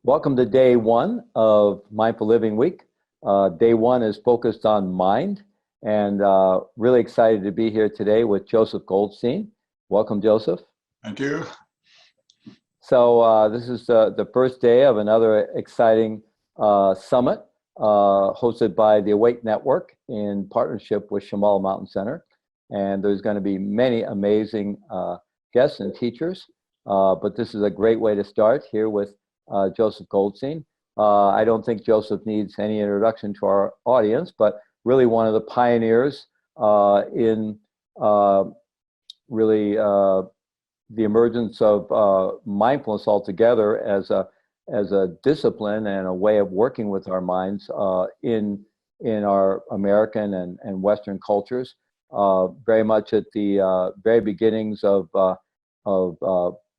Welcome to day one of Mindful Living Week. Day one is focused on mind, and really excited to be here today with Joseph Goldstein. Welcome, Joseph. Thank you. So this is the first day of another exciting summit hosted by the Awake Network in partnership with Shamal Mountain Center. And there's going to be many amazing guests and teachers, but this is a great way to start here with Joseph Goldstein. I don't think Joseph needs any introduction to our audience, but really one of the pioneers in really the emergence of mindfulness altogether as a discipline and a way of working with our minds in our American and Western cultures. Very much at the very beginnings of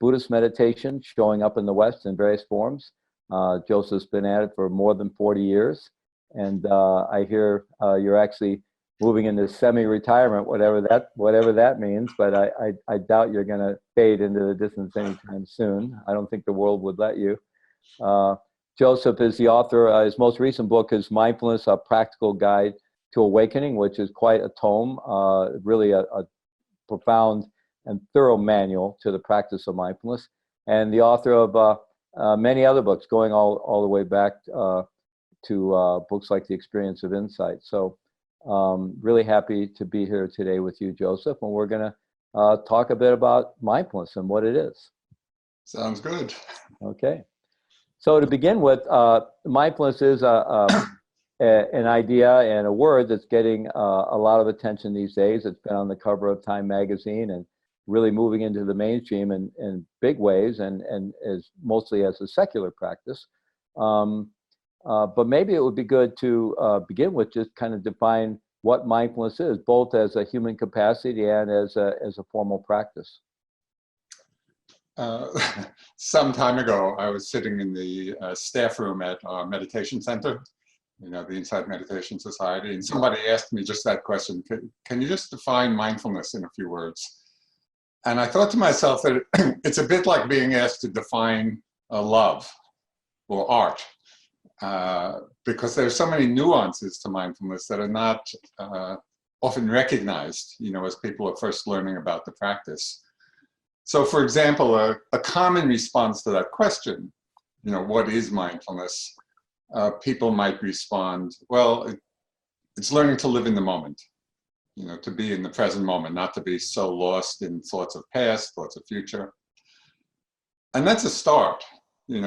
Buddhist meditation showing up in the West in various forms. Joseph's been at it for more than 40 years. And I hear you're actually moving into semi-retirement, whatever that means, but I doubt you're going to fade into the distance anytime soon. I don't think the world would let you. Joseph is the author. His most recent book is Mindfulness, A Practical Guide to Awakening, which is quite a tome, really a profound and thorough manual to the practice of mindfulness, and the author of many other books, going all the way back to books like The Experience of Insight. So really happy to be here today with you, Joseph, and we're going to talk a bit about mindfulness and what it is. Sounds good. Okay. So to begin with, mindfulness is an idea and a word that's getting a lot of attention these days. It's been on the cover of Time magazine and really moving into the mainstream in big ways, and is mostly as a secular practice. But maybe it would be good to begin with just kind of define what mindfulness is, both as a human capacity and as a formal practice. Some time ago, I was sitting in the staff room at our meditation center, the Insight Meditation Society, and somebody asked me just that question: can you just define mindfulness in a few words? And I thought to myself that it's a bit like being asked to define love or art, because there's so many nuances to mindfulness that are not often recognized, as people are first learning about the practice. So, for example, a common response to that question, what is mindfulness? People might respond, well, it's learning to live in the moment. To be in the present moment, not to be so lost in thoughts of past, thoughts of future. And that's a start. We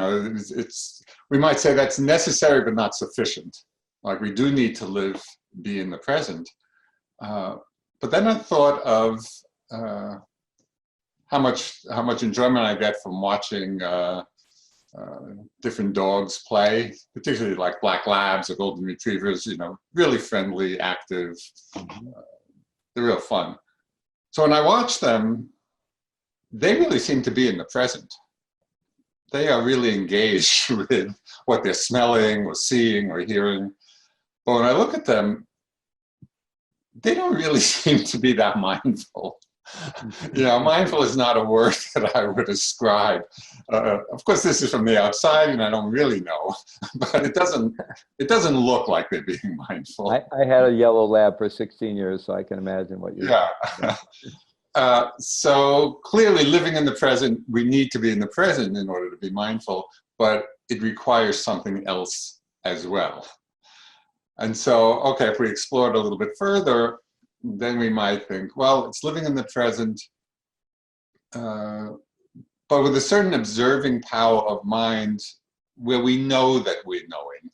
might say that's necessary, but not sufficient. Like, we do need to be in the present. But then I thought of how much enjoyment I get from watching different dogs play, particularly like black labs or golden retrievers, really friendly, active. They're real fun. So when I watch them, they really seem to be in the present. They are really engaged with what they're smelling or seeing or hearing. But when I look at them, they don't really seem to be that mindful. Mindful is not a word that I would ascribe. Of course, this is from the outside, and I don't really know, but it doesn't look like they're being mindful. I had a yellow lab for 16 years, so I can imagine what you're Yeah. So clearly, living in the present, we need to be in the present in order to be mindful, but it requires something else as well. And so, okay, if we explore it a little bit further, then we might think, well, it's living in the present, but with a certain observing power of mind where we know that we're knowing.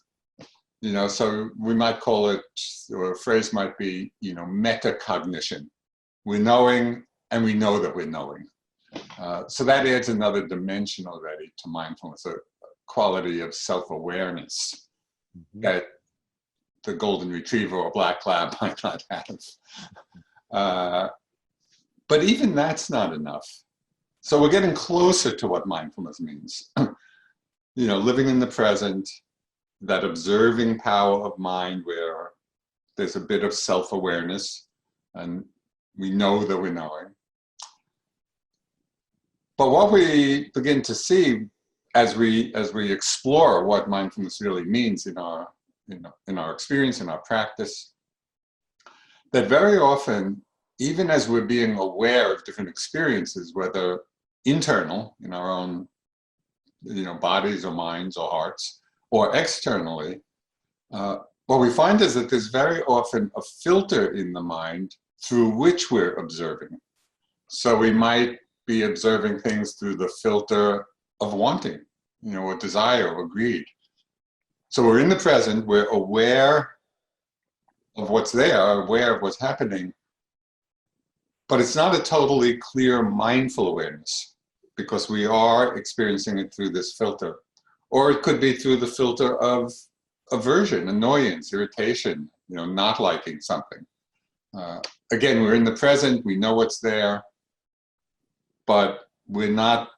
So we might call it, or a phrase might be, metacognition. We're knowing, and we know that we're knowing. So that adds another dimension already to mindfulness, a quality of self-awareness that the golden retriever or black lab might not have. But even that's not enough. So we're getting closer to what mindfulness means. Living in the present, that observing power of mind where there's a bit of self-awareness and we know that we're knowing. But what we begin to see as we explore what mindfulness really means in our in our experience, in our practice, that very often, even as we're being aware of different experiences, whether internal in our own bodies or minds or hearts, or externally, what we find is that there's very often a filter in the mind through which we're observing. So we might be observing things through the filter of wanting, or desire or greed. So we're in the present, we're aware of what's there, aware of what's happening, but it's not a totally clear mindful awareness because we are experiencing it through this filter. Or it could be through the filter of aversion, annoyance, irritation, not liking something. Again, we're in the present, we know what's there, but we're not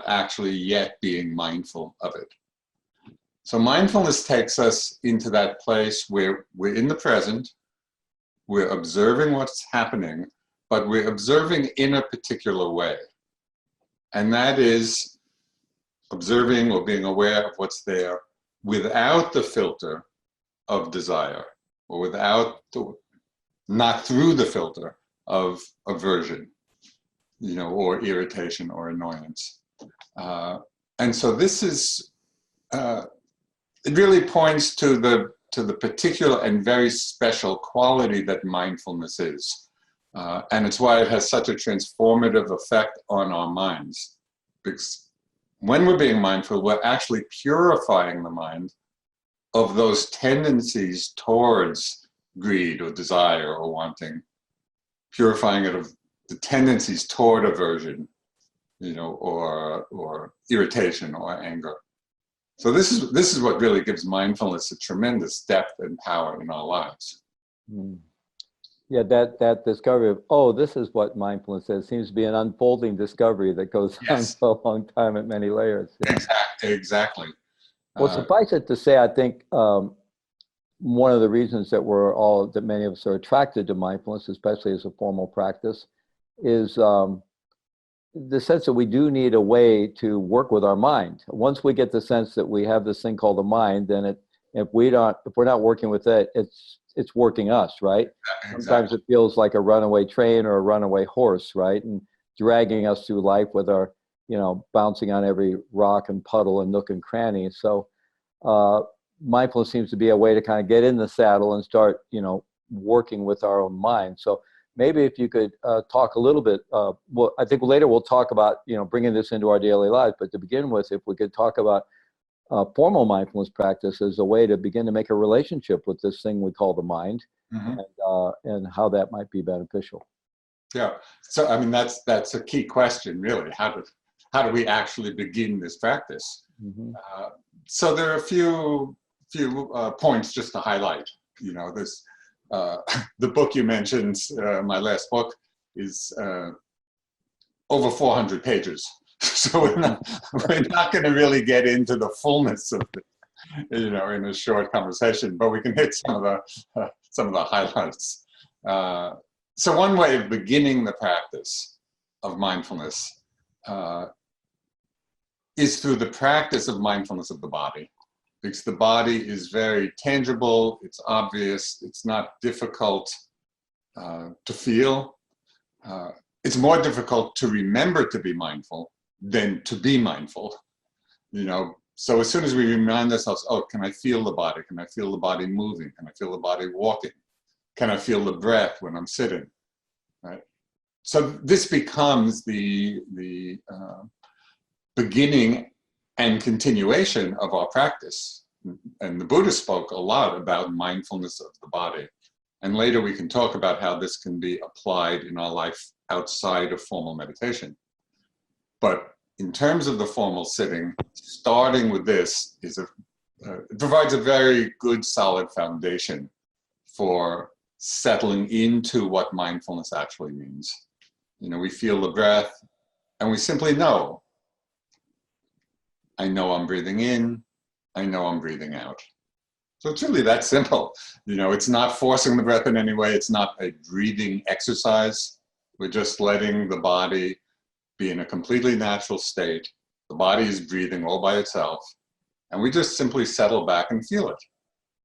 actually yet being mindful of it. So mindfulness takes us into that place where we're in the present, we're observing what's happening, but we're observing in a particular way. And that is observing or being aware of what's there without the filter of desire, or not through the filter of aversion, or irritation or annoyance. And so this is, it really points to the particular and very special quality that mindfulness is. And it's why it has such a transformative effect on our minds. Because when we're being mindful, we're actually purifying the mind of those tendencies towards greed or desire or wanting, purifying it of the tendencies toward aversion, or irritation or anger. So this is what really gives mindfulness a tremendous depth and power in our lives. Mm. Yeah, that discovery of, this is what mindfulness is, seems to be an unfolding discovery that goes on for a long time at many layers. Yeah. Exactly. Well, suffice it to say, I think one of the reasons that many of us are attracted to mindfulness, especially as a formal practice, is the sense that we do need a way to work with our mind. Once we get the sense that we have this thing called the mind, then if we're not working with it, it's working us, right? Exactly. Sometimes it feels like a runaway train or a runaway horse, right? And dragging us through life with our, bouncing on every rock and puddle and nook and cranny. So mindfulness seems to be a way to kind of get in the saddle and start, working with our own mind. So maybe if you could talk a little bit, well, I think later we'll talk about, bringing this into our daily lives. But to begin with, if we could talk about formal mindfulness practice as a way to begin to make a relationship with this thing we call the mind, Mm-hmm. and how that might be beneficial. Yeah. So I mean, that's a key question, really. How do we actually begin this practice? Mm-hmm. So there are a few points just to highlight. This the book you mentioned, my last book, is over 400 pages. So we're not going to really get into the fullness of it, in a short conversation, but we can hit some of the highlights. So one way of beginning the practice of mindfulness is through the practice of mindfulness of the body, because the body is very tangible, it's obvious, it's not difficult to feel. It's more difficult to remember to be mindful than to be mindful. So as soon as we remind ourselves, can I feel the body? Can I feel the body moving? Can I feel the body walking? Can I feel the breath when I'm sitting? Right. So this becomes the beginning and continuation of our practice. And the Buddha spoke a lot about mindfulness of the body. And later we can talk about how this can be applied in our life outside of formal meditation. But in terms of the formal sitting, starting with this it provides a very good, solid foundation for settling into what mindfulness actually means. We feel the breath, and we simply know. I know I'm breathing in, I know I'm breathing out. So it's really that simple. It's not forcing the breath in any way, it's not a breathing exercise. We're just letting the body be in a completely natural state, The body is breathing all by itself. And we just simply settle back and feel it.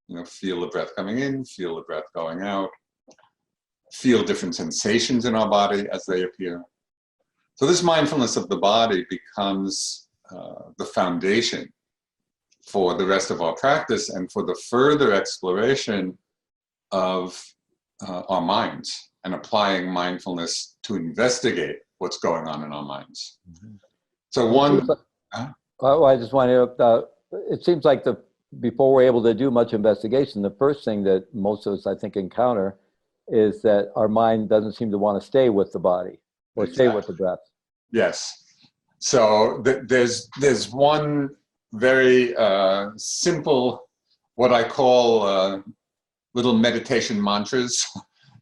You know, feel the breath coming in, feel the breath going out, feel different sensations in our body as they appear. So this mindfulness of the body becomes the foundation for the rest of our practice and for the further exploration of our minds and applying mindfulness to investigate what's going on in our minds. Mm-hmm. So one... Well, I just wanted to, it seems like before we're able to do much investigation, the first thing that most of us, I think, encounter is that our mind doesn't seem to want to stay with the body or stay with the breath. Yes. So there's one very simple, what I call little meditation mantras.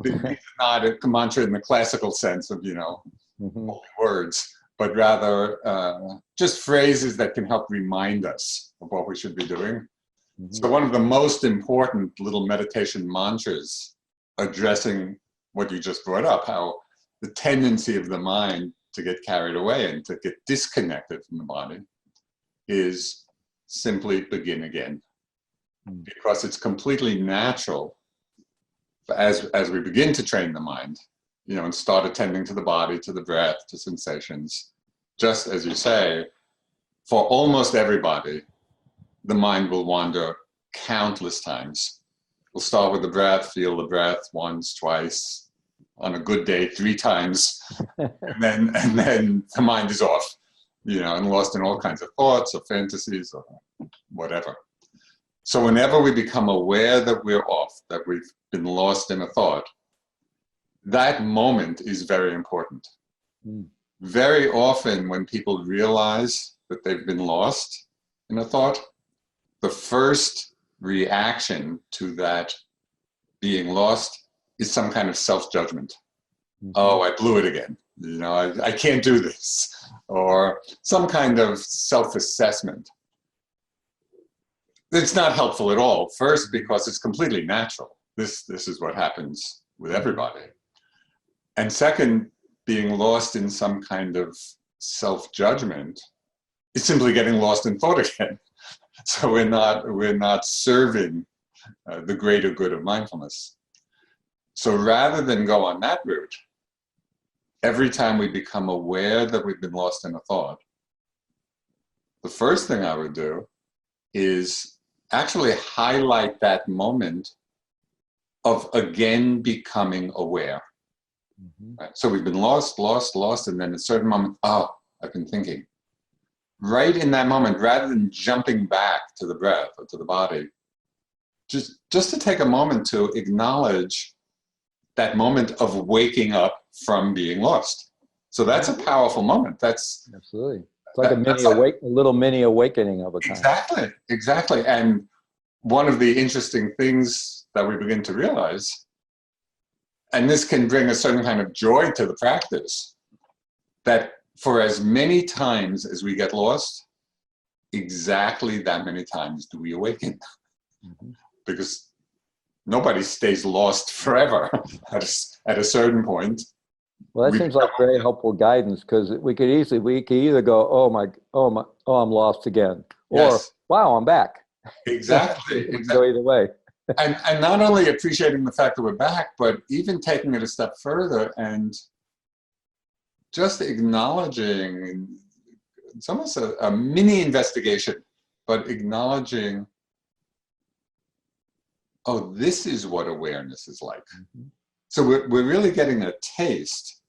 These are not a mantra in the classical sense of, you know, holy words, but rather just phrases that can help remind us of what we should be doing. So one of the most important little meditation mantras addressing what you just brought up, how the tendency of the mind to get carried away and to get disconnected from the body, is simply begin again. Because it's completely natural as we begin to train the mind, you know, and start attending to the body, to the breath, to sensations, just as you say, for almost everybody, the mind will wander countless times. We'll start with the breath, feel the breath once, twice, on a good day, 3 times, and then the mind is off, you know, and lost in all kinds of thoughts or fantasies or whatever. So whenever we become aware that we're off, that we've been lost in a thought, that moment is very important. Very often when people realize that they've been lost in a thought, the first reaction to that being lost is some kind of self-judgment. Oh, I blew it again. You know, I can't do this. Or some kind of self-assessment. It's not helpful at all. First, because it's completely natural. This is what happens with everybody. And second, being lost in some kind of self-judgment is simply getting lost in thought again. So we're not serving the greater good of mindfulness. So rather than go on that route, every time we become aware that we've been lost in a thought, the first thing I would do is actually highlight that moment of again becoming aware. Right? So we've been lost, and then at a certain moment, oh, I've been thinking. Right in that moment, rather than jumping back to the breath or to the body, just to take a moment to acknowledge that moment of waking up from being lost. So that's a powerful moment. That's absolutely. It's like a little mini awakening of a kind. Exactly. And one of the interesting things that we begin to realize, and this can bring a certain kind of joy to the practice, that for as many times as we get lost, exactly that many times do we awaken. Because nobody stays lost forever at a certain point. Well, that seems like very helpful guidance, because we could either go, oh, I'm lost again, or wow, I'm back. Exactly. Go either way. And not only appreciating the fact that we're back, but even taking it a step further and just acknowledging, it's almost a mini investigation, but acknowledging, oh, this is what awareness is like. So we're really getting a taste,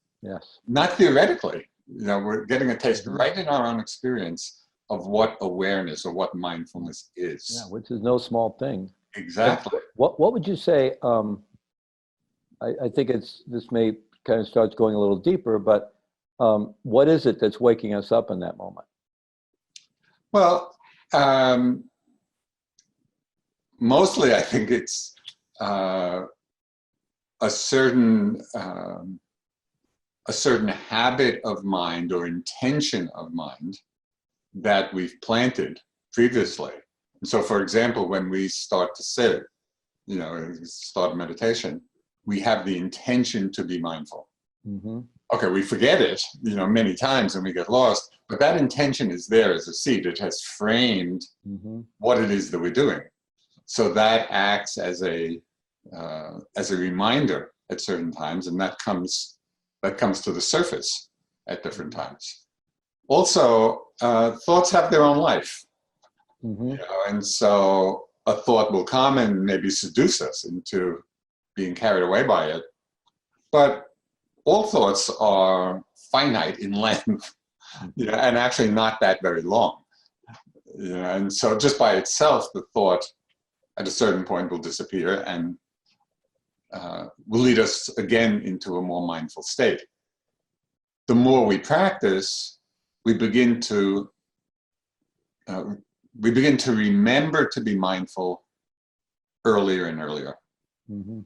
not theoretically, you know, we're getting a taste right in our own experience of what awareness or what mindfulness is. Yeah, which is no small thing. Exactly. What would you say, I think this may kind of starts going a little deeper, but what is it that's waking us up in that moment? Well, mostly I think it's a certain habit of mind or intention of mind that we've planted previously. And so, for example, when we start to sit, you know, start meditation, we have the intention to be mindful. okay, we forget it, many times and we get lost, but that intention is there as a seed. It has framed what it is that we're doing. So that acts as a reminder at certain times, and that comes to the surface at different times. Also, thoughts have their own life, and so a thought will come and maybe seduce us into being carried away by it. But all thoughts are finite in length, and actually not that very long. And so just by itself, the thought at a certain point will disappear and will lead us again into a more mindful state. The more we practice, we begin to remember to be mindful earlier and earlier.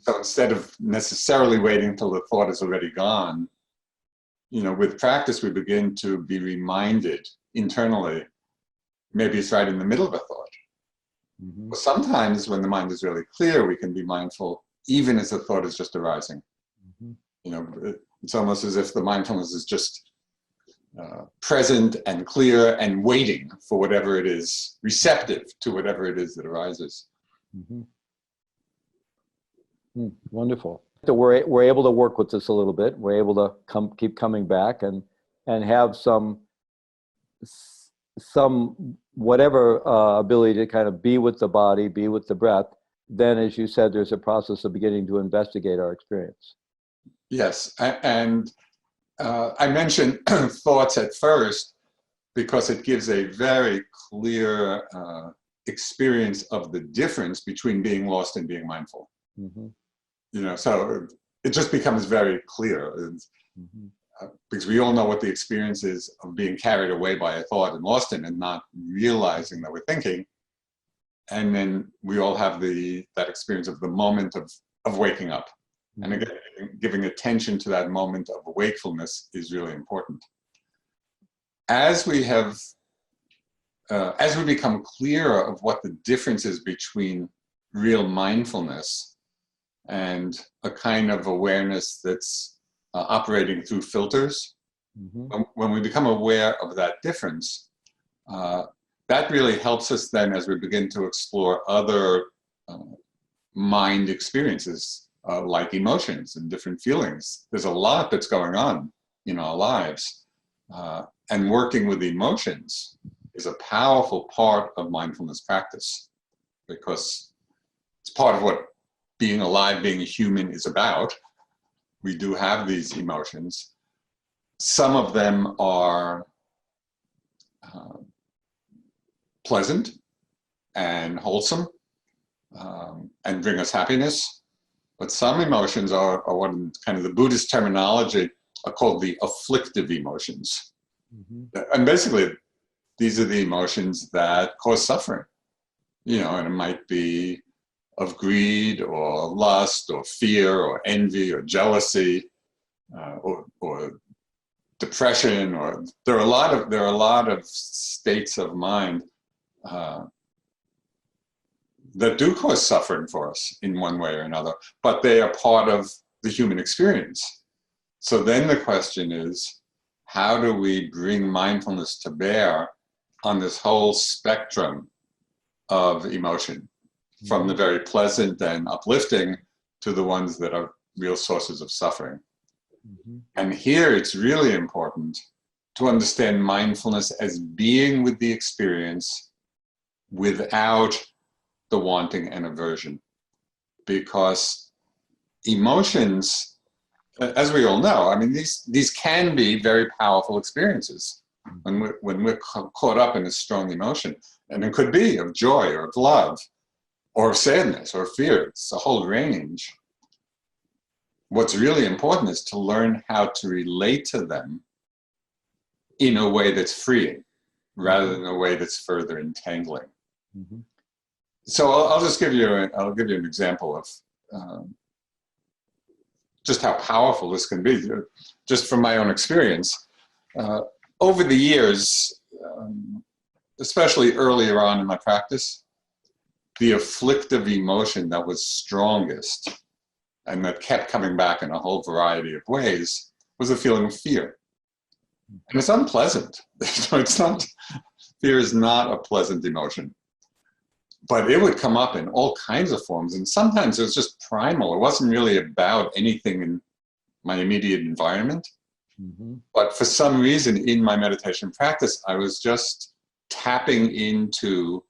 So instead of necessarily waiting until the thought is already gone, with practice, we begin to be reminded internally, maybe it's right in the middle of a thought. But sometimes when the mind is really clear, we can be mindful even as the thought is just arising. It's almost as if the mindfulness is just present and clear and waiting for whatever it is, receptive to whatever it is that arises. Wonderful. So we're able to work with this a little bit. We're able to keep coming back and have some whatever ability to kind of be with the body, be with the breath. Then, as you said, there's a process of beginning to investigate our experience. Yes, and I mentioned thoughts at first because it gives a very clear experience of the difference between being lost and being mindful. So it just becomes very clear. Because we all know what the experience is of being carried away by a thought and lost in it and not realizing that we're thinking. And then we all have that experience of the moment of waking up. And again, giving attention to that moment of wakefulness is really important. As we become clearer of what the difference is between real mindfulness and a kind of awareness that's operating through filters, when we become aware of that difference, that really helps us then as we begin to explore other mind experiences, like emotions and different feelings. There's a lot that's going on in our lives, and working with emotions is a powerful part of mindfulness practice, because it's part of what being alive, being a human is about. We do have these emotions. Some of them are pleasant and wholesome, and bring us happiness. But some emotions are what in kind of the Buddhist terminology are called the afflictive emotions. And basically, these are the emotions that cause suffering. And it might be of greed or lust or fear or envy or jealousy, or depression, or there are a lot of states of mind that do cause suffering for us in one way or another, but they are part of the human experience. So then the question is, how do we bring mindfulness to bear on this whole spectrum of emotion, from the very pleasant and uplifting to the ones that are real sources of suffering? And here it's really important to understand mindfulness as being with the experience without the wanting and aversion. Because emotions, as we all know, I mean, these can be very powerful experiences when we're caught up in a strong emotion. And it could be of joy or of love or of sadness or fear. It's a whole range. What's really important is to learn how to relate to them in a way that's freeing, rather than a way that's further entangling. So I'll give you an example of just how powerful this can be, just from my own experience. Over the years, especially earlier on in my practice, the afflictive emotion that was strongest and that kept coming back in a whole variety of ways was a feeling of fear. And it's unpleasant. So it's not, fear is not a pleasant emotion. But it would come up in all kinds of forms. And sometimes it was just primal. It wasn't really about anything in my immediate environment. Mm-hmm. But for some reason in my meditation practice, I was just tapping into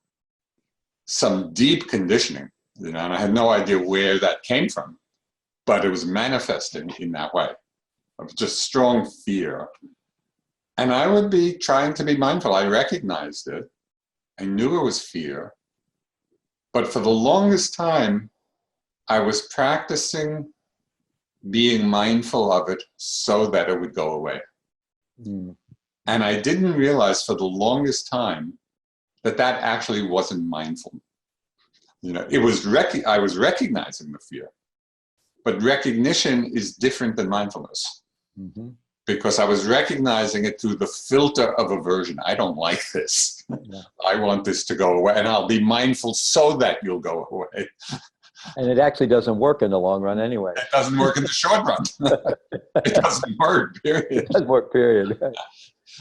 some deep conditioning, and I had no idea where that came from, but it was manifesting in that way of just strong fear. And I would be trying to be mindful. I recognized it. I knew it was fear. But for the longest time, I was practicing being mindful of it so that it would go away. Mm. And I didn't realize for the longest time that that actually wasn't mindful. It was I was recognizing the fear, but recognition is different than mindfulness. Mm-hmm. Because I was recognizing it through the filter of aversion. I don't like this. Yeah. I want this to go away, and I'll be mindful so that you'll go away. And it actually doesn't work in the long run anyway. It doesn't work in the short run. It doesn't work, period. It doesn't work, period. Yeah.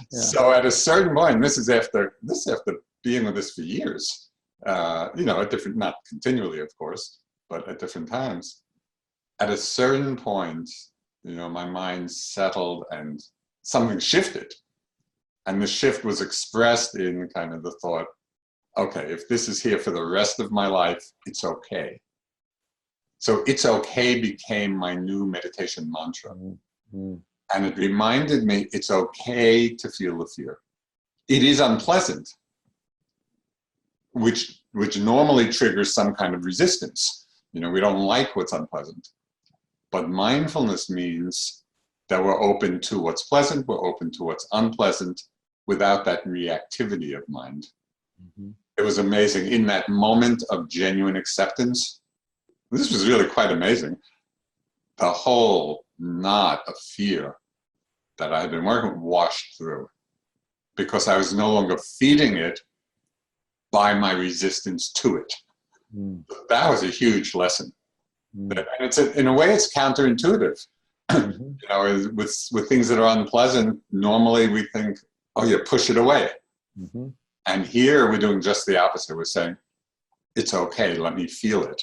So at a certain point, this is after being with this for years, at different, not continually, of course, but at different times. At a certain point, my mind settled and something shifted. And the shift was expressed in kind of the thought, okay, if this is here for the rest of my life, it's okay. So it's okay became my new meditation mantra. Mm-hmm. And it reminded me it's okay to feel the fear. It is unpleasant, which normally triggers some kind of resistance. We don't like what's unpleasant. But mindfulness means that we're open to what's pleasant, we're open to what's unpleasant without that reactivity of mind. Mm-hmm. It was amazing. In that moment of genuine acceptance, this was really quite amazing. The whole knot of fear that I had been working with washed through because I was no longer feeding it by my resistance to it. Mm. That was a huge lesson. Mm. And it's in a way, it's counterintuitive. Mm-hmm. With things that are unpleasant, normally we think, oh, you push it away. Mm-hmm. And here we're doing just the opposite. We're saying, it's okay, let me feel it.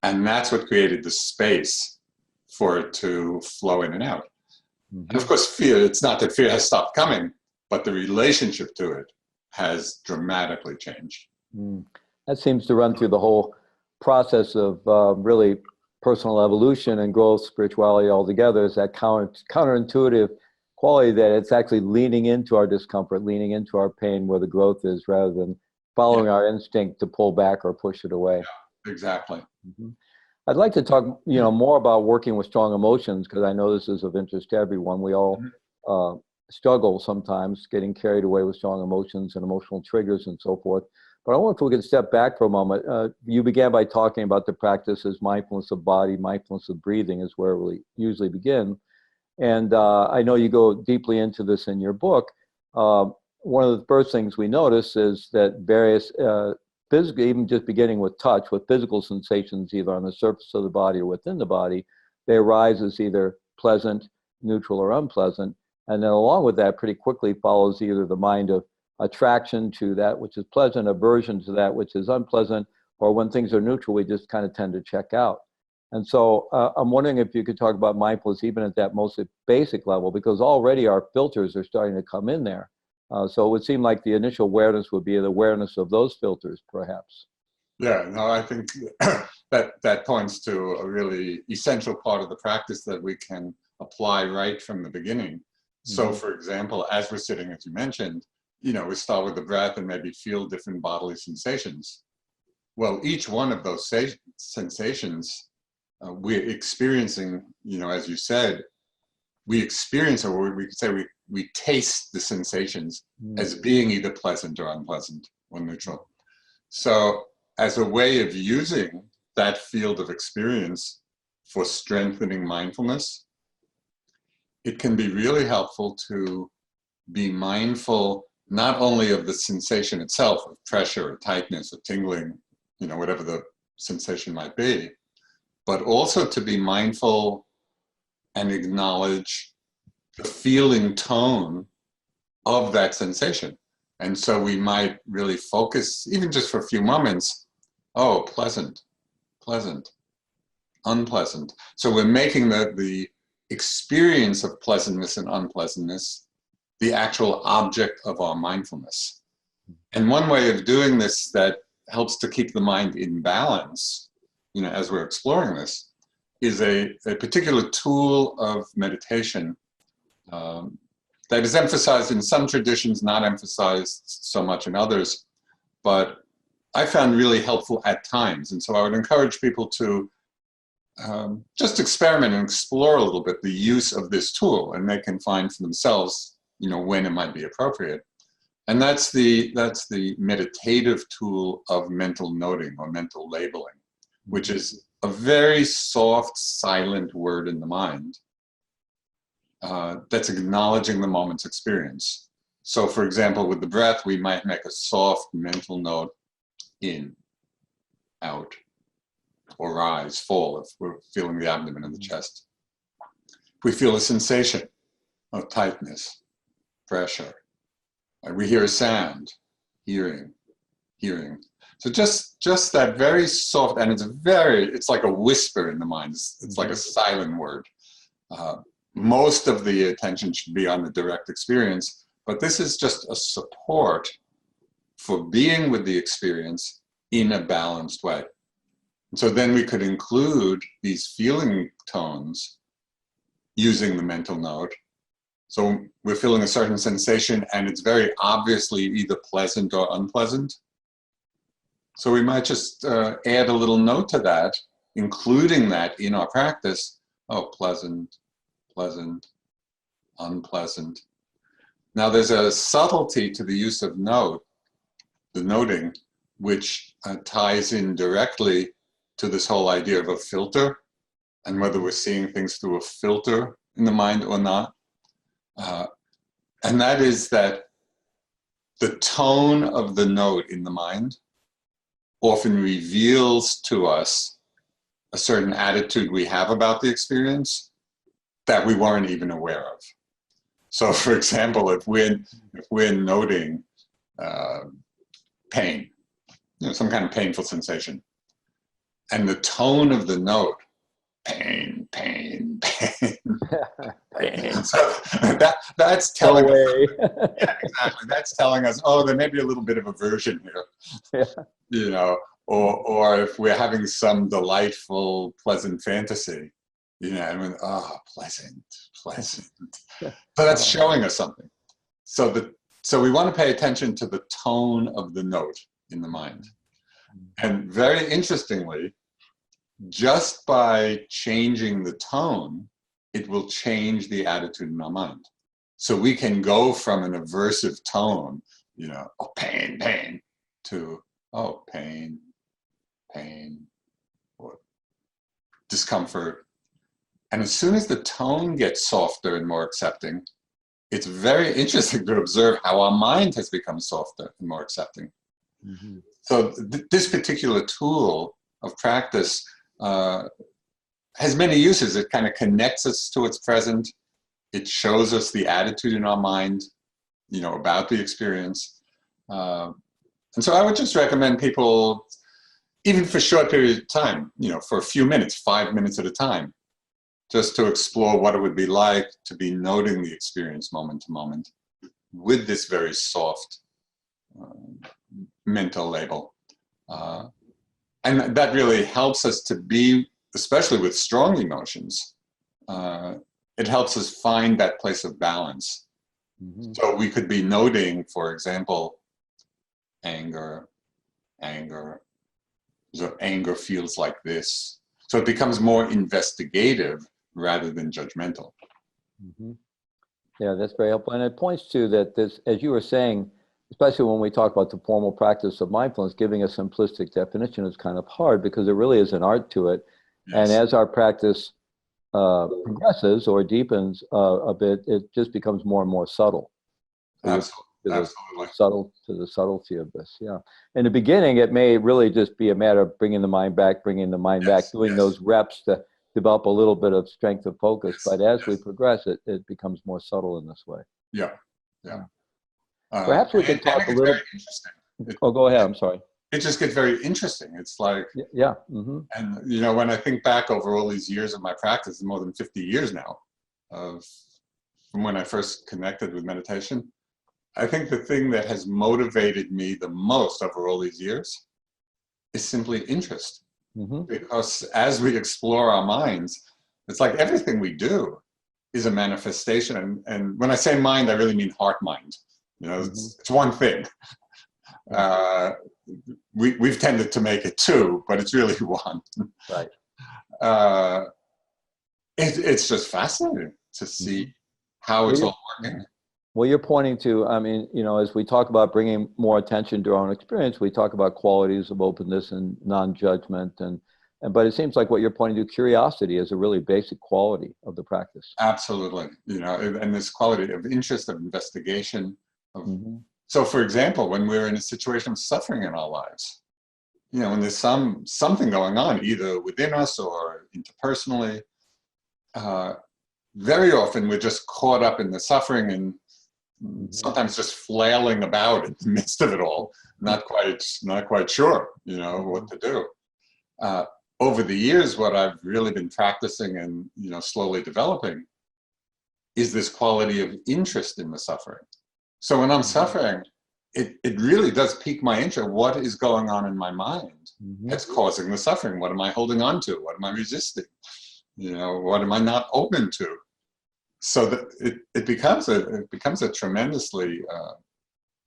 And that's what created the space for it to flow in and out. Mm-hmm. And of course, fear, it's not that fear has stopped coming, but the relationship to it has dramatically changed. Mm. That seems to run through the whole process of really personal evolution and growth, spirituality altogether, is that counterintuitive quality that it's actually leaning into our discomfort, leaning into our pain where the growth is, rather than following our instinct to pull back or push it away. Yeah, exactly. Mm-hmm. I'd like to talk, more about working with strong emotions, because I know this is of interest to everyone. We all struggle sometimes getting carried away with strong emotions and emotional triggers and so forth. But I wonder if we could step back for a moment. You began by talking about the practices, mindfulness of body, mindfulness of breathing is where we usually begin. And I know you go deeply into this in your book. One of the first things we notice is that various physical, even just beginning with touch, with physical sensations, either on the surface of the body or within the body, they arise as either pleasant, neutral, or unpleasant. And then along with that, pretty quickly follows either the mind of attraction to that which is pleasant, aversion to that which is unpleasant, or when things are neutral, we just kind of tend to check out. And so I'm wondering if you could talk about mindfulness even at that most basic level, because already our filters are starting to come in there. So it would seem like the initial awareness would be the awareness of those filters, perhaps. Yeah, no, I think that points to a really essential part of the practice that we can apply right from the beginning. Mm-hmm. So, for example, as we're sitting, as you mentioned, we start with the breath and maybe feel different bodily sensations. Well, each one of those sensations we're experiencing, as you said, we experience, or we could say we taste the sensations as being either pleasant or unpleasant or neutral. So as a way of using that field of experience for strengthening mindfulness, it can be really helpful to be mindful not only of the sensation itself, of pressure or tightness or tingling, whatever the sensation might be, but also to be mindful and acknowledge the feeling tone of that sensation. And so we might really focus, even just for a few moments, oh, pleasant, pleasant, unpleasant. So we're making the experience of pleasantness and unpleasantness the actual object of our mindfulness. And one way of doing this that helps to keep the mind in balance, as we're exploring this, is a particular tool of meditation that is emphasized in some traditions, not emphasized so much in others, but I found really helpful at times. And so I would encourage people to just experiment and explore a little bit the use of this tool, and they can find for themselves, when it might be appropriate. And that's the meditative tool of mental noting or mental labeling, which is a very soft, silent word in the mind that's acknowledging the moment's experience. So for example, with the breath, we might make a soft mental note: in, out, or rise, fall, if we're feeling the abdomen and the chest. If we feel a sensation of tightness, pressure, we hear a sound, hearing. So just that very soft, and it's like a whisper in the mind. It's like a silent word. Most of the attention should be on the direct experience, but this is just a support for being with the experience in a balanced way. And so then we could include these feeling tones using the mental note. So we're feeling a certain sensation and it's very obviously either pleasant or unpleasant. So we might just add a little note to that, including that in our practice. Oh, pleasant, pleasant, unpleasant. Now there's a subtlety to the use of the noting, which ties in directly to this whole idea of a filter and whether we're seeing things through a filter in the mind or not. And that is that the tone of the note in the mind often reveals to us a certain attitude we have about the experience that we weren't even aware of. So for example, if we're noting pain, some kind of painful sensation, and the tone of the note, pain, pain, pain, pain. So that's telling us, yeah, exactly. That's telling us, oh, there may be a little bit of aversion here, or if we're having some delightful, pleasant fantasy, oh, pleasant. So that's showing us something. So we want to pay attention to the tone of the note in the mind. And very interestingly, just by changing the tone, it will change the attitude in our mind. So we can go from an aversive tone, oh, pain, pain, to, oh, pain, pain, or discomfort. And as soon as the tone gets softer and more accepting, it's very interesting to observe how our mind has become softer and more accepting. Mm-hmm. So this particular tool of practice has many uses. It kind of connects us to what's present. It shows us the attitude in our mind, about the experience. And so I would just recommend people, even for short periods of time, for a few minutes, 5 minutes at a time, just to explore what it would be like to be noting the experience moment to moment with this very soft mental label. And that really helps us to be, especially with strong emotions, it helps us find that place of balance. Mm-hmm. So we could be noting, for example, anger. So anger feels like this. So it becomes more investigative rather than judgmental. Mm-hmm. Yeah, that's very helpful. And it points to that this, as you were saying, especially when we talk about the formal practice of mindfulness, giving a simplistic definition is kind of hard because there really is an art to it. Yes. And as our practice progresses or deepens a bit, it just becomes more and more subtle. Absolutely. To the subtlety of this, yeah. In the beginning, it may really just be a matter of bringing the mind back, doing those reps to develop a little bit of strength of focus. Yes, But as we yes. progress, it becomes more subtle in this way. Yeah, yeah. Perhaps we could And talk it a gets little. very interesting. Oh, go ahead. It, I'm sorry. it just gets very interesting. It's like, Yeah. Mm-hmm. and you know, when I think back over all these years of my practice, more than 50 years now, of from when I first connected with meditation, I think the thing that has motivated me the most over all these years is simply interest. Mm-hmm. Because as we explore our minds, it's like everything we do is a manifestation. And when I say mind, I really mean heart mind. You know, Mm-hmm. it's one thing. Yeah. We've tended to make it two, but it's really one. Right. Uh, it's just fascinating to Mm-hmm. see how Well, it's you're, all working. well, you're pointing to, I mean, as we talk about bringing more attention to our own experience, we talk about qualities of openness and non-judgment, but it seems like what you're pointing to, curiosity, is a really basic quality of the practice. Absolutely. You know, and this quality of interest, of investigation, of Mm-hmm. so for example, when we're in a situation of suffering in our lives, you know, when there's something going on, either within us or interpersonally, uh, very often we're just caught up in the suffering and Mm-hmm. sometimes just flailing about in the midst of it all, not quite sure, you know, what to do. Uh, Over the years, what I've really been practicing and, you know, slowly developing is this quality of interest in the suffering. So when I'm suffering, it really does pique my interest. What is going on in my mind Mm-hmm. that's causing the suffering? What am I holding on to? What am I resisting? You know, what am I not open to? So that it becomes a tremendously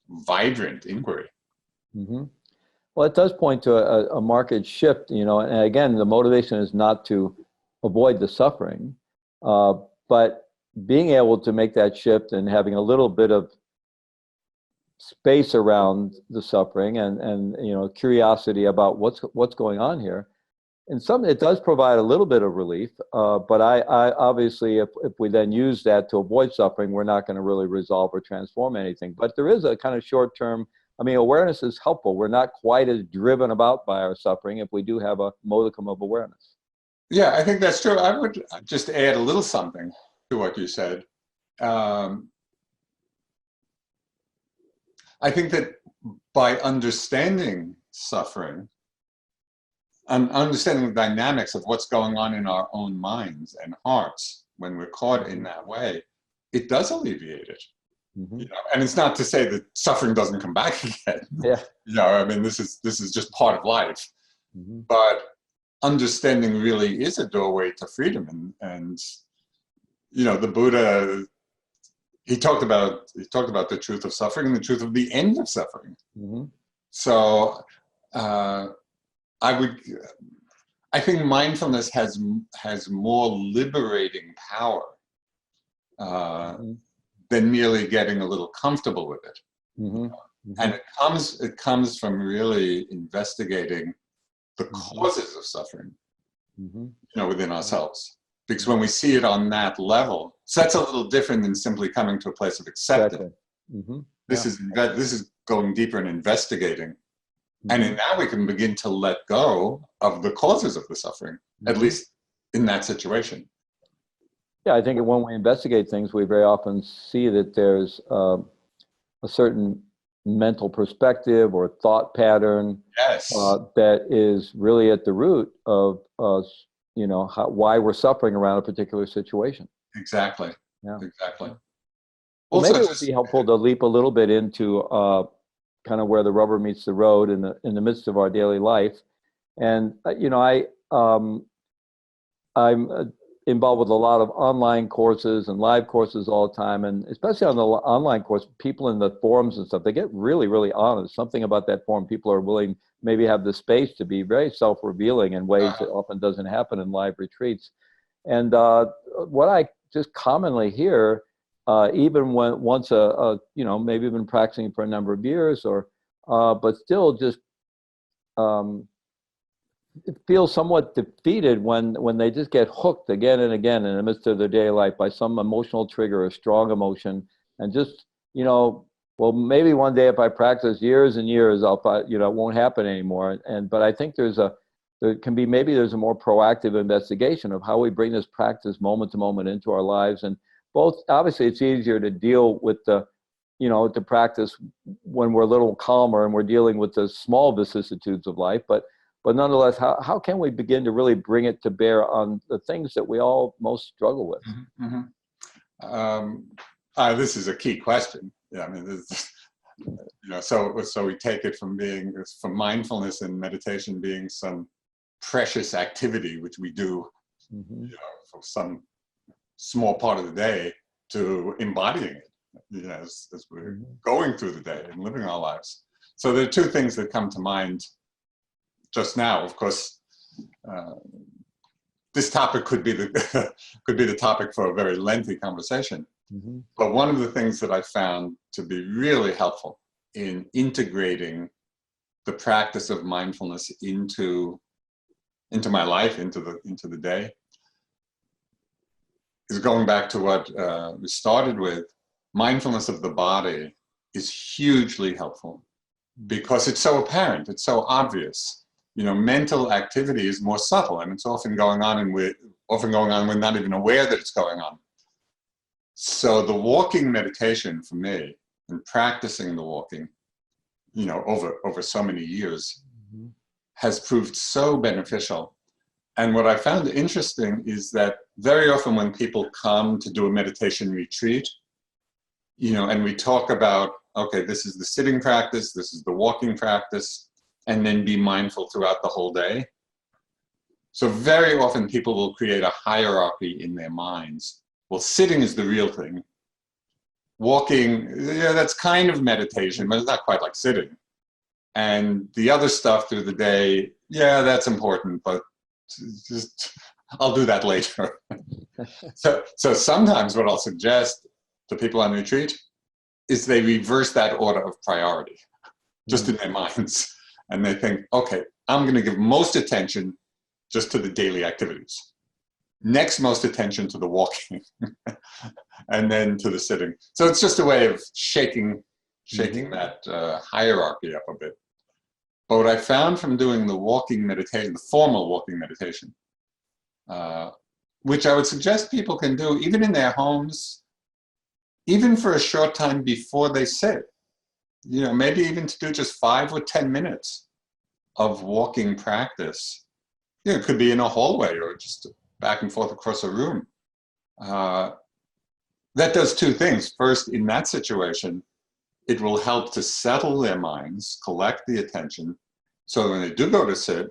vibrant inquiry. Mm-hmm. Well, it does point to a market shift, and again, the motivation is not to avoid the suffering, uh, but being able to make that shift and having a little bit of space around the suffering and curiosity about what's going on here. And it does provide a little bit of relief, but I obviously, if we then use that to avoid suffering, we're not going to really resolve or transform anything. But there is a kind of short term. I mean, awareness is helpful. We're not quite as driven about by our suffering if we do have a modicum of awareness. Yeah, I think that's true. I would just add a little something to what you said. Um, I think that by understanding suffering and understanding the dynamics of what's going on in our own minds and hearts when we're caught in that way, it does alleviate it. Mm-hmm. You know, and it's not to say that suffering doesn't come back again. Yeah. You know, I mean, this is just part of life. Mm-hmm. But understanding really is a doorway to freedom. And you know, the Buddha, he talked about the truth of suffering and the truth of the end of suffering. Mm-hmm. So I think mindfulness has more liberating power Mm-hmm. than merely getting a little comfortable with it. Mm-hmm. And it comes from really investigating the Mm-hmm. causes of suffering, Mm-hmm. you know, within ourselves. Because when we see it on that level, so that's a little different than simply coming to a place of acceptance. Exactly. Mm-hmm. This is going deeper and investigating. Mm-hmm. And in that we can begin to let go of the causes of the suffering, at least in that situation. Yeah, I think when we investigate things, we very often see that there's a certain mental perspective or thought pattern Yes. that is really at the root of why we're suffering around a particular situation. Exactly. Yeah. Exactly. Well, Also, maybe it would be helpful to leap a little bit into kind of where the rubber meets the road in the midst of our daily life. And I'm involved with a lot of online courses and live courses all the time, and especially on the online course, people in the forums and stuff, they get really, really honest. Something about that forum, people are willing, maybe have the space to be very self-revealing in ways that often doesn't happen in live retreats. And what I just commonly hear, even when once maybe been practicing for a number of years, but still just it feels somewhat defeated when they just get hooked again and again in the midst of their daily life by some emotional trigger, a strong emotion, and just well, maybe one day if I practice years and years, it won't happen anymore. But I think there's there can be, maybe there's a more proactive investigation of how we bring this practice moment to moment into our lives. And both, obviously it's easier to deal with the, to practice when we're a little calmer and we're dealing with the small vicissitudes of life, but nonetheless, how can we begin to really bring it to bear on the things that we all most struggle with? Mm-hmm. This is a key question. Yeah, I mean, so we take it from mindfulness and meditation being some precious activity which we do, for some small part of the day, to embodying it, as we're going through the day and living our lives. So there are two things that come to mind just now. Of course, this topic could be the topic for a very lengthy conversation. But one of the things that I found to be really helpful in integrating the practice of mindfulness into my life, into the day, is going back to what we started with. Mindfulness of the body is hugely helpful because it's so apparent, it's so obvious. Mental activity is more subtle, and it's often going on, and we're not even aware that it's going on. So the walking meditation for me, and practicing the walking, over so many years, has proved so beneficial. And what I found interesting is that very often when people come to do a meditation retreat, and we talk about, okay, this is the sitting practice, this is the walking practice, and then be mindful throughout the whole day. So very often people will create a hierarchy in their minds. Well, sitting is the real thing. Walking, yeah, that's kind of meditation, but it's not quite like sitting. And the other stuff through the day, yeah, that's important, but just, I'll do that later. So sometimes what I'll suggest to people on retreat is they reverse that order of priority, just in their minds. And they think, okay, I'm going to give most attention just to the daily activities. Next, most attention to the walking, and then to the sitting. So it's just a way of shaking that hierarchy up a bit. But what I found from doing the walking meditation, the formal walking meditation, which I would suggest people can do even in their homes, even for a short time before they sit, maybe even to do just 5 or 10 minutes of walking practice. It could be in a hallway or just back and forth across a room. That does two things. First, in that situation, it will help to settle their minds, collect the attention, so when they do go to sit,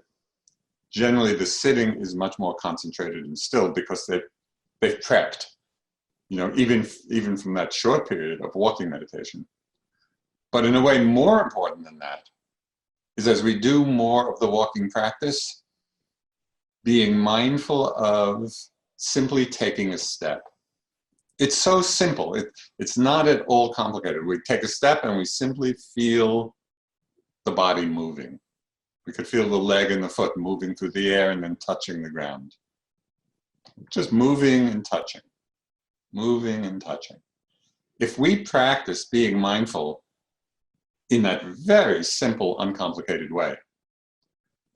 generally the sitting is much more concentrated and still because they've prepped, even from that short period of walking meditation. But in a way more important than that is, as we do more of the walking practice, being mindful of simply taking a step. It's so simple. It's not at all complicated. We take a step and we simply feel the body moving. We could feel the leg and the foot moving through the air and then touching the ground. Just moving and touching, moving and touching. If we practice being mindful in that very simple, uncomplicated way,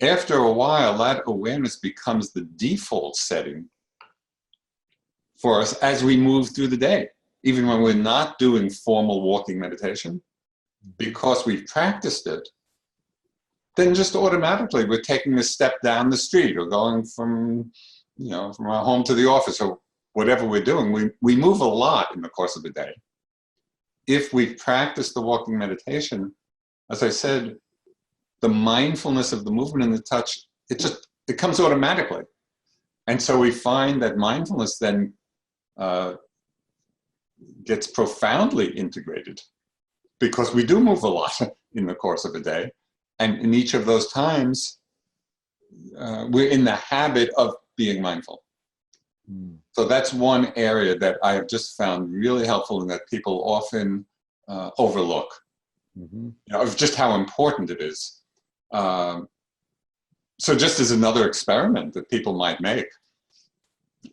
after a while, that awareness becomes the default setting for us as we move through the day, even when we're not doing formal walking meditation. Because we've practiced it, then just automatically we're taking a step down the street or going from our home to the office or whatever we're doing. We move a lot in the course of the day. If we've practiced the walking meditation, as I said, the mindfulness of the movement and the touch, it comes automatically. And so we find that mindfulness then gets profoundly integrated because we do move a lot in the course of a day. And in each of those times, we're in the habit of being mindful. So that's one area that I have just found really helpful and that people often overlook, of just how important it is. So just as another experiment that people might make,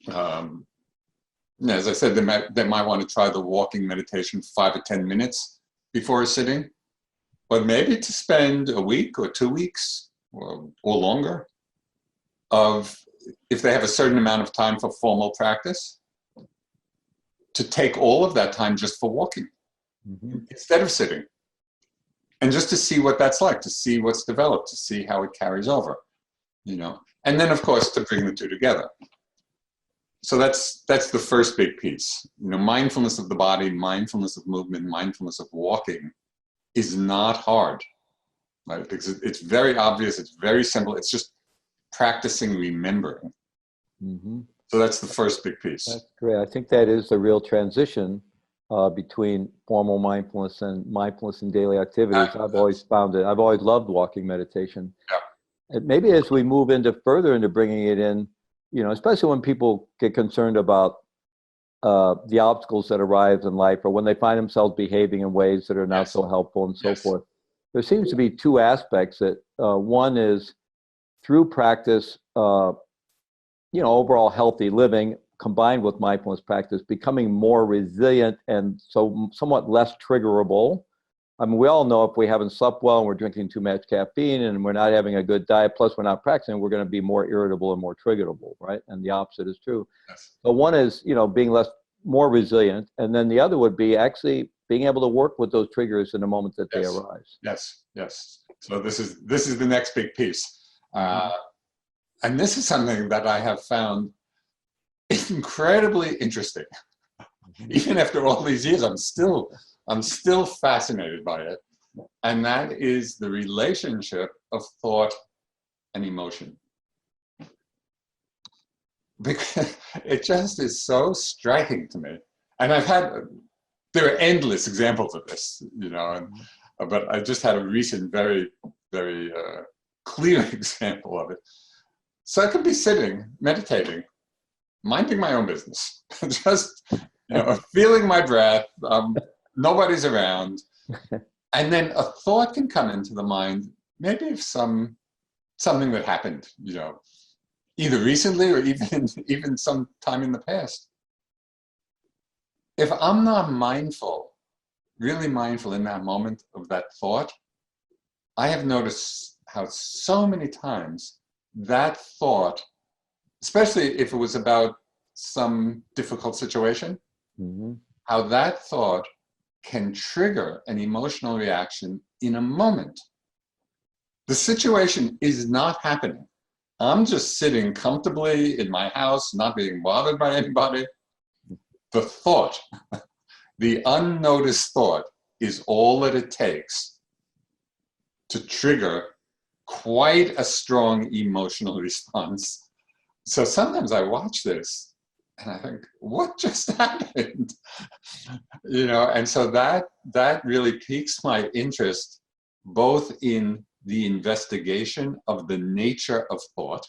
as I said, they might want to try the walking meditation 5 or 10 minutes before sitting, but maybe to spend a week or 2 weeks or longer of, if they have a certain amount of time for formal practice, to take all of that time just for walking instead of sitting. And just to see what that's like, to see what's developed, to see how it carries over, you know. And then, of course, to bring the two together. So that's the first big piece. You know, mindfulness of the body, mindfulness of movement, mindfulness of walking is not hard, right? Because it's very obvious, it's very simple. It's just practicing remembering. So that's the first big piece. That's great. I think that is the real transition between formal mindfulness and mindfulness in daily activities. I've always found it. I've always loved walking meditation. Yeah. And maybe as we move into further into bringing it in, you know, especially when people get concerned about the obstacles that arise in life, or when they find themselves behaving in ways that are not so helpful and so forth. There seems to be two aspects. That one is through practice, you know, overall healthy living combined with mindfulness practice, becoming more resilient and so somewhat less triggerable. I mean, we all know if we haven't slept well and we're drinking too much caffeine and we're not having a good diet, plus we're not practicing, we're going to be more irritable and more triggerable, right? And the opposite is true. So one is, you know, being more resilient. And then the other would be actually being able to work with those triggers in the moment that they arise. Yes. So this is the next big piece. And this is something that I have found incredibly interesting. Even after all these years, I'm still fascinated by it. And that is the relationship of thought and emotion. Because it just is so striking to me. And there are endless examples of this, you know, but I just had a recent, very, very clear example of it. So I could be sitting, meditating, minding my own business, just, you know, feeling my breath, nobody's around, and then a thought can come into the mind, maybe of something that happened, you know, either recently or even some time in the past. If I'm not mindful, really mindful in that moment of that thought, I have noticed how so many times that thought, especially if it was about some difficult situation, how that thought can trigger an emotional reaction in a moment. The situation is not happening. I'm just sitting comfortably in my house, not being bothered by anybody. The thought, the unnoticed thought, is all that it takes to trigger quite a strong emotional response. So sometimes I watch this and I think, what just happened? You know, and so that really piques my interest, both in the investigation of the nature of thought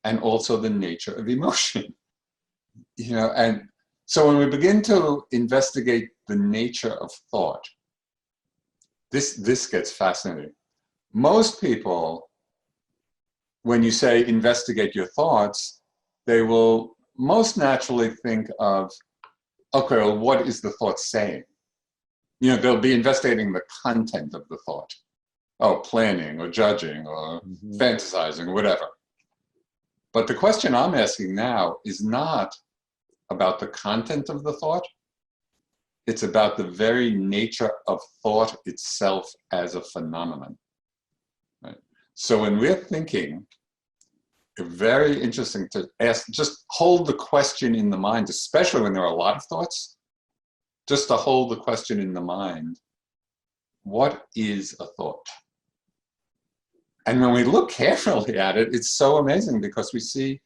and also the nature of emotion. You know, and so when we begin to investigate the nature of thought, this gets fascinating. Most people, when you say investigate your thoughts, they will most naturally think of, okay, well, what is the thought saying? You know, they'll be investigating the content of the thought. Oh, planning or judging or fantasizing or whatever. But the question I'm asking now is not about the content of the thought. It's about the very nature of thought itself as a phenomenon. Right? So when we're thinking, very interesting to ask, just hold the question in the mind, especially when there are a lot of thoughts, just to hold the question in the mind, what is a thought? And when we look carefully at it, it's so amazing because we see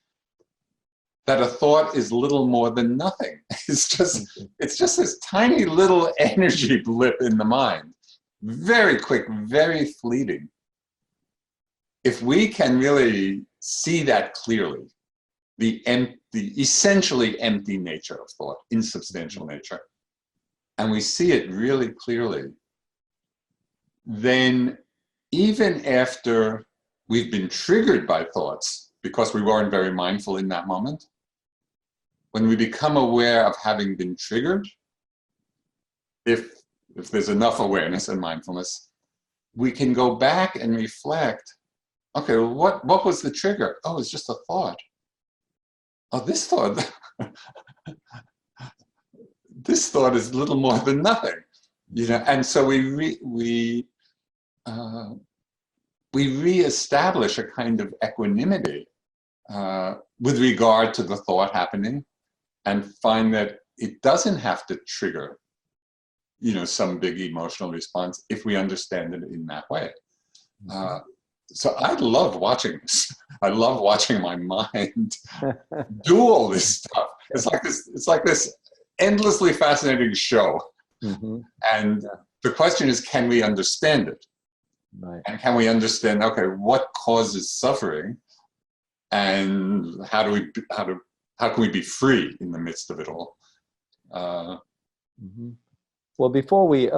that a thought is little more than nothing. It's just this tiny little energy blip in the mind. Very quick, very fleeting. If we can really see that clearly, the essentially empty nature of thought, insubstantial nature, and we see it really clearly, then even after we've been triggered by thoughts because we weren't very mindful in that moment, when we become aware of having been triggered, if there's enough awareness and mindfulness, we can go back and reflect Okay, well, what was the trigger? Oh, it's just a thought. Oh, this thought, this thought is little more than nothing, you know. And so uh, we reestablish a kind of equanimity with regard to the thought happening, and find that it doesn't have to trigger, you know, some big emotional response if we understand it in that way. Uh, so I love watching this. I love watching my mind do all this stuff. It's like this endlessly fascinating show. Mm-hmm. And the question is, can we understand it? Right. And can we understand, okay, what causes suffering, and how can we be free in the midst of it all? Mm-hmm. Well, before we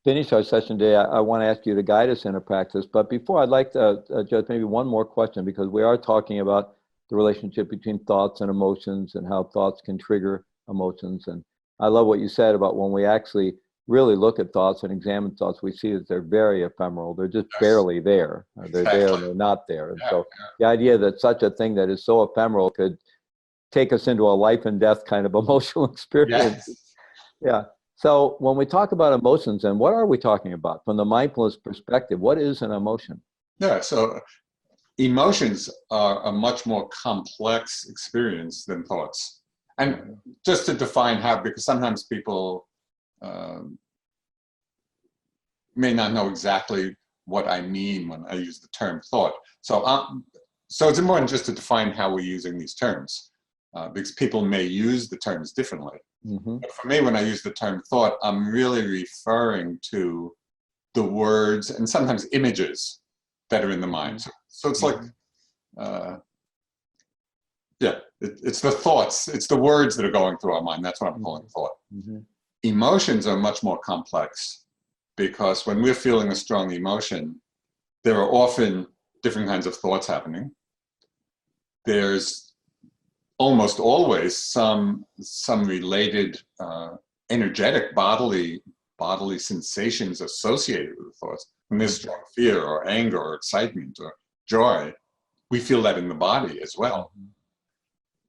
finish our session today, I want to ask you to guide us in a practice. But before, I'd like to just maybe one more question, because we are talking about the relationship between thoughts and emotions and how thoughts can trigger emotions. And I love what you said about when we actually really look at thoughts and examine thoughts, we see that they're very ephemeral. They're just barely there. They're there and they're not there. And so the idea that such a thing that is so ephemeral could take us into a life and death kind of emotional experience. Yes. Yeah. So when we talk about emotions, and what are we talking about from the mindfulness perspective? What is an emotion? Yeah. So emotions are a much more complex experience than thoughts. And just to define how, because sometimes people may not know exactly what I mean when I use the term thought. So it's important just to define how we're using these terms, because people may use the terms differently. Mm-hmm. But for me, when I use the term thought, I'm really referring to the words and sometimes images that are in the mind. So it's like, it's the thoughts, it's the words that are going through our mind. That's what I'm calling thought. Mm-hmm. Emotions are much more complex, because when we're feeling a strong emotion, there are often different kinds of thoughts happening. There's almost always some related energetic bodily sensations associated with the thoughts. When there's strong fear or anger or excitement or joy, we feel that in the body as well.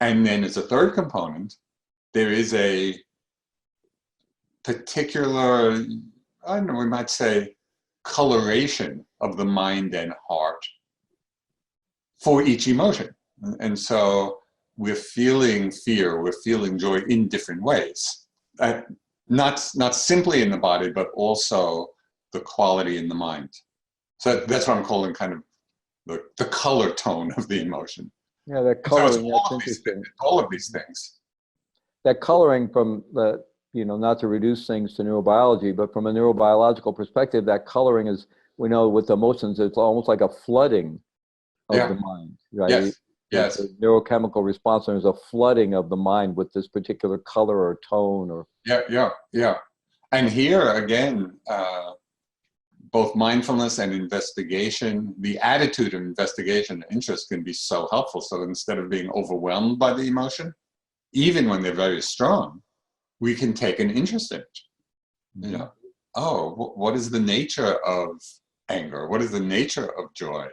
And then as a third component, there is a particular, I don't know, we might say, coloration of the mind and heart for each emotion. And so we're feeling fear, we're feeling joy in different ways. Not simply in the body, but also the quality in the mind. So that's what I'm calling kind of the color tone of the emotion. Yeah, that And so it's coloring, that's interesting. all of these things. That coloring from the, not to reduce things to neurobiology, but from a neurobiological perspective, that coloring is, we know with emotions, it's almost like a flooding of the mind, right? Yes. Yes. The neurochemical response, there's a flooding of the mind with this particular color or tone or. Yeah. And here again, both mindfulness and investigation, the attitude of investigation and interest can be so helpful. So instead of being overwhelmed by the emotion, even when they're very strong, we can take an interest in it. You know, oh, what is the nature of anger? What is the nature of joy?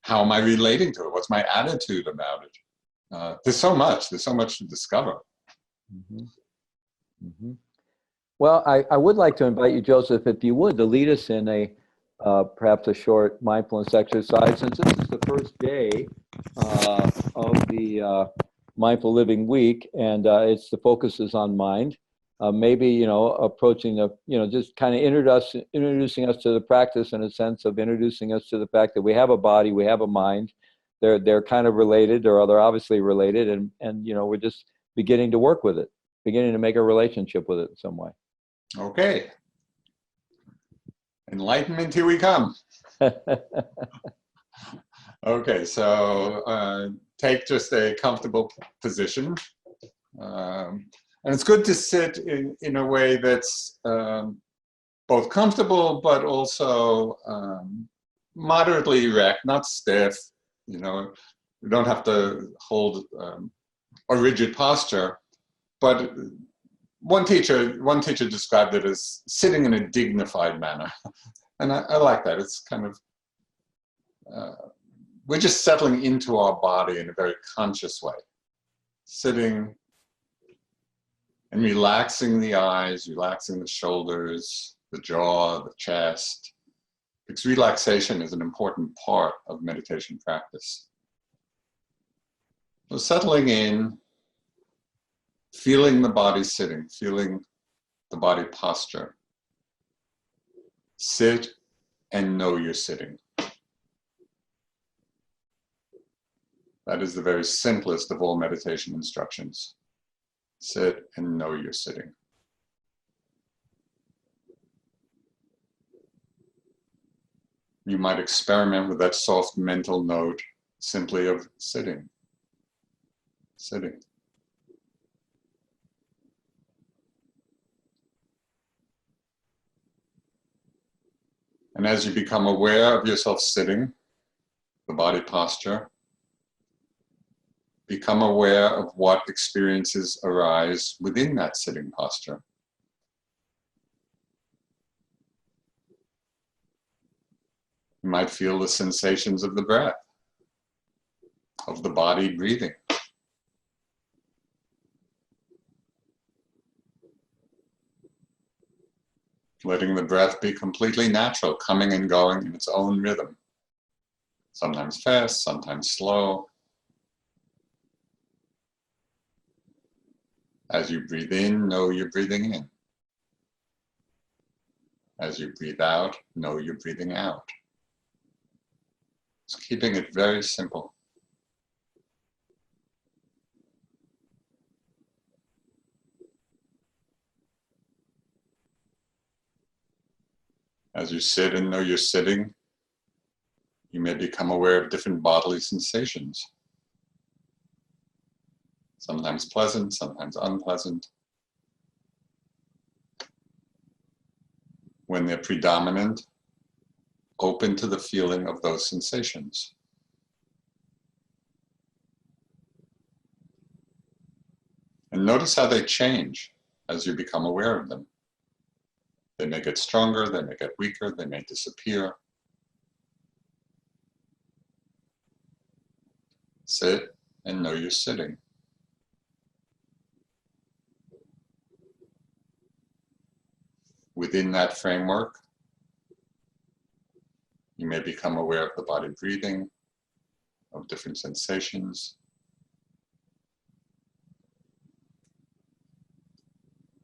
How am I relating to it? What's my attitude about it? There's so much to discover. Mm-hmm. Mm-hmm. Well, I would like to invite you, Joseph, if you would, to lead us in perhaps a short mindfulness exercise, since this is the first day of the Mindful Living Week, and the focus is on mind. Maybe, approaching just kind of introducing us to the practice, in a sense of introducing us to the fact that we have a body, we have a mind. They're kind of related, or they're obviously related, and we're just beginning to work with it, beginning to make a relationship with it in some way. Okay. Enlightenment, here we come. Okay, so take just a comfortable position. And it's good to sit in a way that's both comfortable, but also moderately erect, not stiff. You don't have to hold a rigid posture, but one teacher described it as sitting in a dignified manner. And I like that. It's kind of we're just settling into our body in a very conscious way. Sitting and relaxing the eyes, relaxing the shoulders, the jaw, the chest, because relaxation is an important part of meditation practice. So settling in, feeling the body sitting, feeling the body posture. Sit and know you're sitting. That is the very simplest of all meditation instructions. Sit and know you're sitting. You might experiment with that soft mental note simply of sitting, sitting. And as you become aware of yourself sitting, the body posture, become aware of what experiences arise within that sitting posture. You might feel the sensations of the breath, of the body breathing. Letting the breath be completely natural, coming and going in its own rhythm. Sometimes fast, sometimes slow. As you breathe in, know you're breathing in. As you breathe out, know you're breathing out. Just keeping it very simple. As you sit and know you're sitting, you may become aware of different bodily sensations. Sometimes pleasant, sometimes unpleasant. When they're predominant, open to the feeling of those sensations. And notice how they change as you become aware of them. They may get stronger, they may get weaker, they may disappear. Sit and know you're sitting. Within that framework, you may become aware of the body breathing, of different sensations.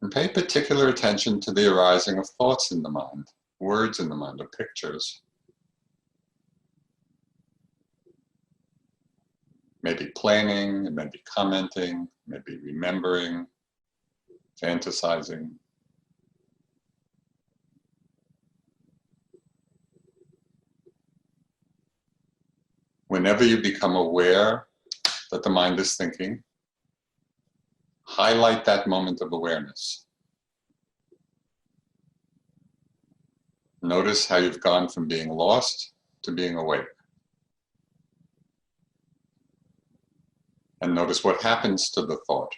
And pay particular attention to the arising of thoughts in the mind, words in the mind, or pictures. Maybe planning, it may be commenting, maybe remembering, fantasizing. Whenever you become aware that the mind is thinking, highlight that moment of awareness. Notice how you've gone from being lost to being awake. And notice what happens to the thought.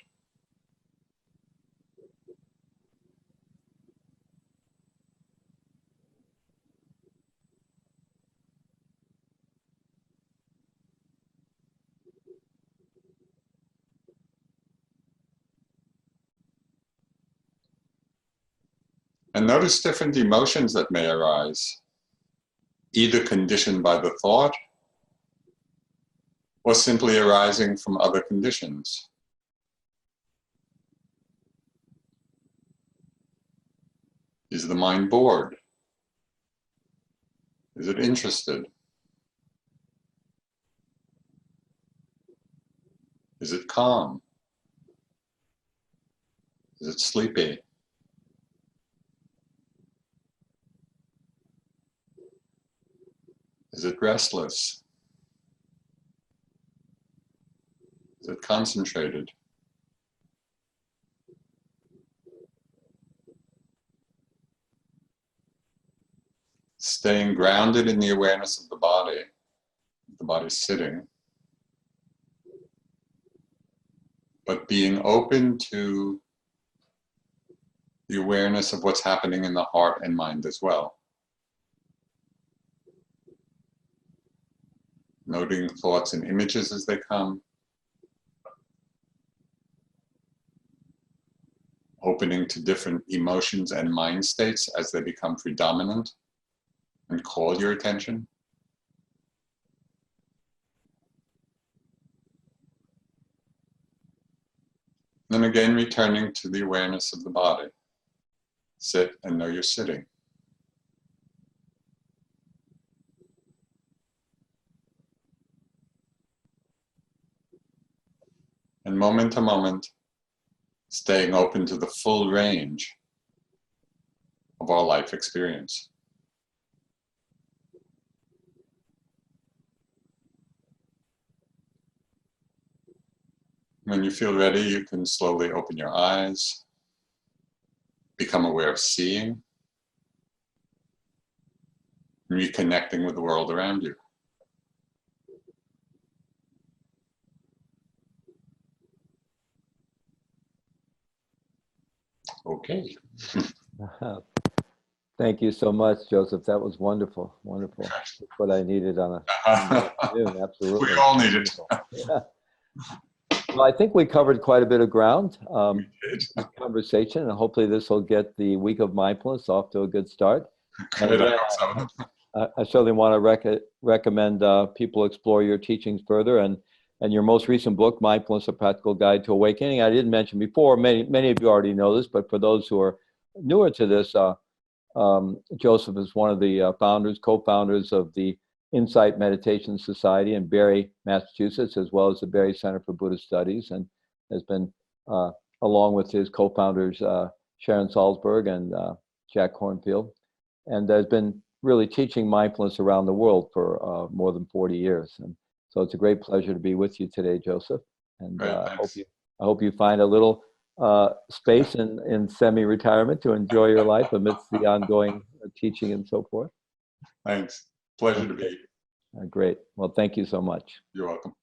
And notice different emotions that may arise, either conditioned by the thought or simply arising from other conditions. Is the mind bored? Is it interested? Is it calm? Is it sleepy? Is it restless? Is it concentrated? Staying grounded in the awareness of the body sitting, but being open to the awareness of what's happening in the heart and mind as well. noting thoughts and images as they come, opening to different emotions and mind states as they become predominant and call your attention. Then again, returning to the awareness of the body. Sit and know you're sitting. And moment to moment, staying open to the full range of our life experience. When you feel ready, you can slowly open your eyes, become aware of seeing, reconnecting with the world around you. Okay. Thank you so much, Joseph. That was wonderful. Wonderful. That's what I needed on a Sunday afternoon. Absolutely. We all need it. Yeah. Well, I think we covered quite a bit of ground Good. conversation, and hopefully this will get the week of mindfulness off to a good start. Good, And, I hope so. I certainly want to recommend people explore your teachings further, and your most recent book, Mindfulness: A Practical Guide to Awakening. I didn't mention before, many of you already know this, but for those who are newer to this, Joseph is one of the co-founders of the Insight Meditation Society in Barre, Massachusetts, as well as the Barre Center for Buddhist Studies, and has been, along with his co-founders, Sharon Salzberg and Jack Kornfield, and has been really teaching mindfulness around the world for more than 40 years. And so it's a great pleasure to be with you today, Joseph. And I hope you find a little space in semi-retirement to enjoy your life amidst the ongoing teaching and so forth. Thanks. Pleasure to be here. Great. Well, thank you so much. You're welcome.